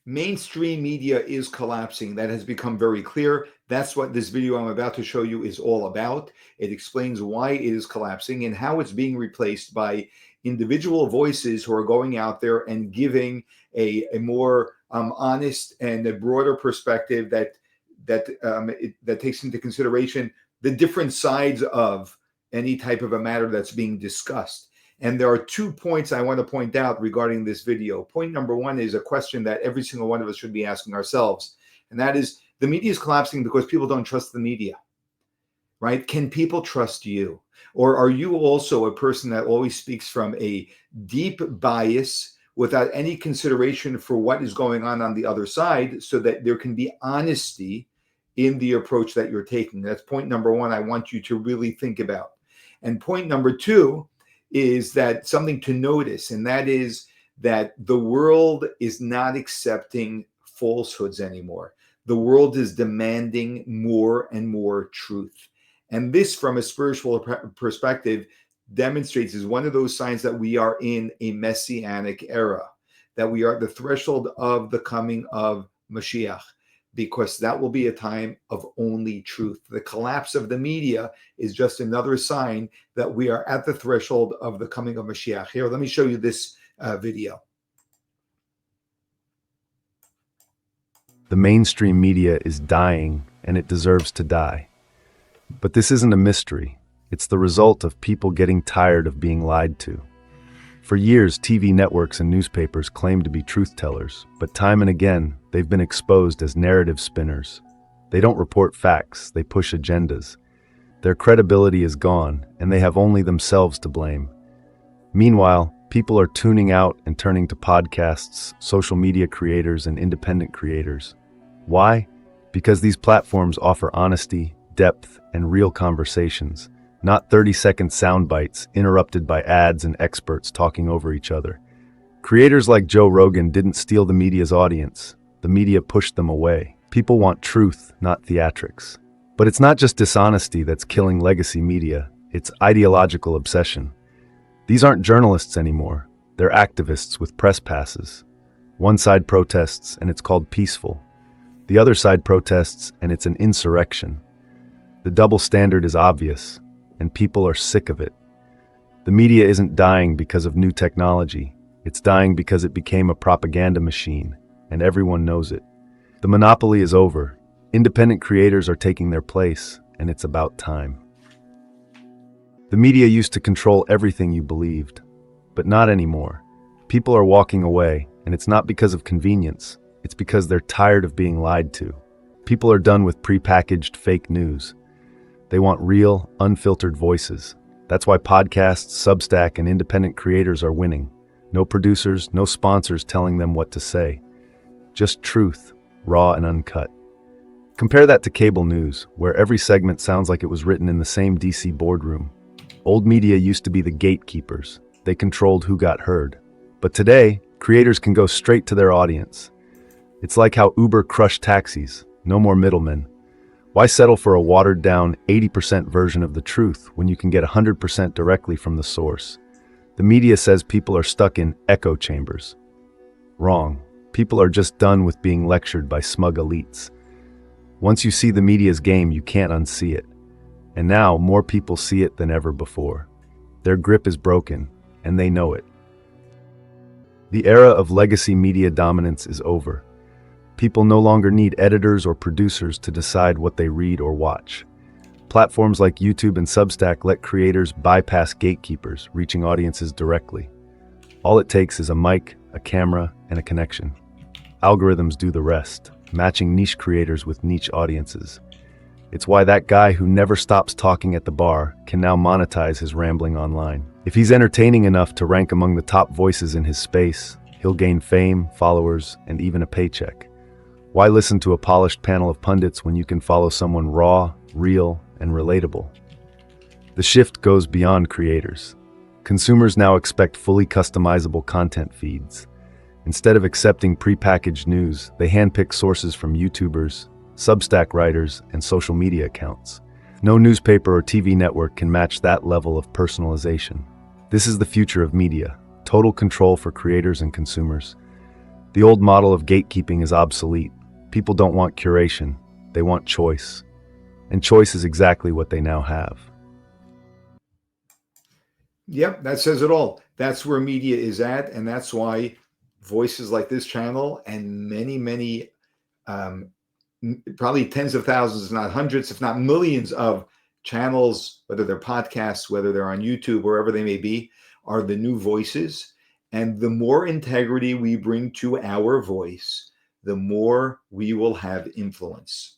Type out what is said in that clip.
Mainstream media is collapsing. That has become very clear. That's what this video I'm about to show you is all about. It explains why it is collapsing and how it's being replaced by individual voices who are going out there and giving a more honest and a broader perspective that takes into consideration the different sides of any type of a matter that's being discussed. And there are 2 points I want to point out regarding this video. Point number one is a question that every single one of us should be asking ourselves. And that is, the media is collapsing because people don't trust the media, right? Can people trust you? Or are you also a person that always speaks from a deep bias without any consideration for what is going on the other side, so that there can be honesty in the approach that you're taking? That's point number one I want you to really think about. And point number two is that something to notice, and that is that the world is not accepting falsehoods anymore. The world is demanding more and more truth. And this, from a spiritual perspective, demonstrates is one of those signs that we are in a messianic era, that we are at the threshold of the coming of Mashiach, because that will be a time of only truth. The collapse of the media is just another sign that we are at the threshold of the coming of Mashiach. Here, let me show you this video. The mainstream media is dying, and it deserves to die. But this isn't a mystery. It's the result of people getting tired of being lied to. For years, TV networks and newspapers claim to be truth tellers, but time and again, they've been exposed as narrative spinners. They don't report facts, they push agendas. Their credibility is gone, and they have only themselves to blame. Meanwhile, people are tuning out and turning to podcasts, social media creators, and independent creators. Why? Because these platforms offer honesty, depth, and real conversations, not 30-second sound bites interrupted by ads and experts talking over each other. Creators like Joe Rogan didn't steal the media's audience. The media pushed them away. People want truth, not theatrics. But it's not just dishonesty that's killing legacy media, it's ideological obsession. These aren't journalists anymore. They're activists with press passes. One side protests, and it's called peaceful. The other side protests, and it's an insurrection. The double standard is obvious, and people are sick of it. The media isn't dying because of new technology. It's dying because it became a propaganda machine, and everyone knows it. The monopoly is over. Independent creators are taking their place, and it's about time. The media used to control everything you believed, but not anymore. People are walking away, and it's not because of convenience. It's because they're tired of being lied to. People are done with prepackaged fake news. They want real, unfiltered voices. That's why podcasts, Substack, and independent creators are winning. No producers, no sponsors telling them what to say. Just truth, raw and uncut. Compare that to cable news, where every segment sounds like it was written in the same DC boardroom. Old media used to be the gatekeepers. They controlled who got heard. But today, creators can go straight to their audience. It's like how Uber crushed taxis. No more middlemen. Why settle for a watered-down 80% version of the truth when you can get 100% directly from the source? The media says people are stuck in echo chambers. Wrong. People are just done with being lectured by smug elites. Once you see the media's game, you can't unsee it. And now, more people see it than ever before. Their grip is broken, and they know it. The era of legacy media dominance is over. People no longer need editors or producers to decide what they read or watch. Platforms like YouTube and Substack let creators bypass gatekeepers, reaching audiences directly. All it takes is a mic, a camera, and a connection. Algorithms do the rest, matching niche creators with niche audiences. It's why that guy who never stops talking at the bar can now monetize his rambling online. If he's entertaining enough to rank among the top voices in his space, he'll gain fame, followers, and even a paycheck. Why listen to a polished panel of pundits when you can follow someone raw, real, and relatable? The shift goes beyond creators. Consumers now expect fully customizable content feeds. Instead of accepting prepackaged news, they handpick sources from YouTubers, Substack writers, and social media accounts. No newspaper or TV network can match that level of personalization. This is the future of media, total control for creators and consumers. The old model of gatekeeping is obsolete. People don't want curation, they want choice. And choice is exactly what they now have. Yep, that says it all. That's where media is at, and that's why voices like this channel and many, probably tens of thousands, if not hundreds, if not millions of channels, whether they're podcasts, whether they're on YouTube, wherever they may be, are the new voices. And the more integrity we bring to our voice, the more we will have influence.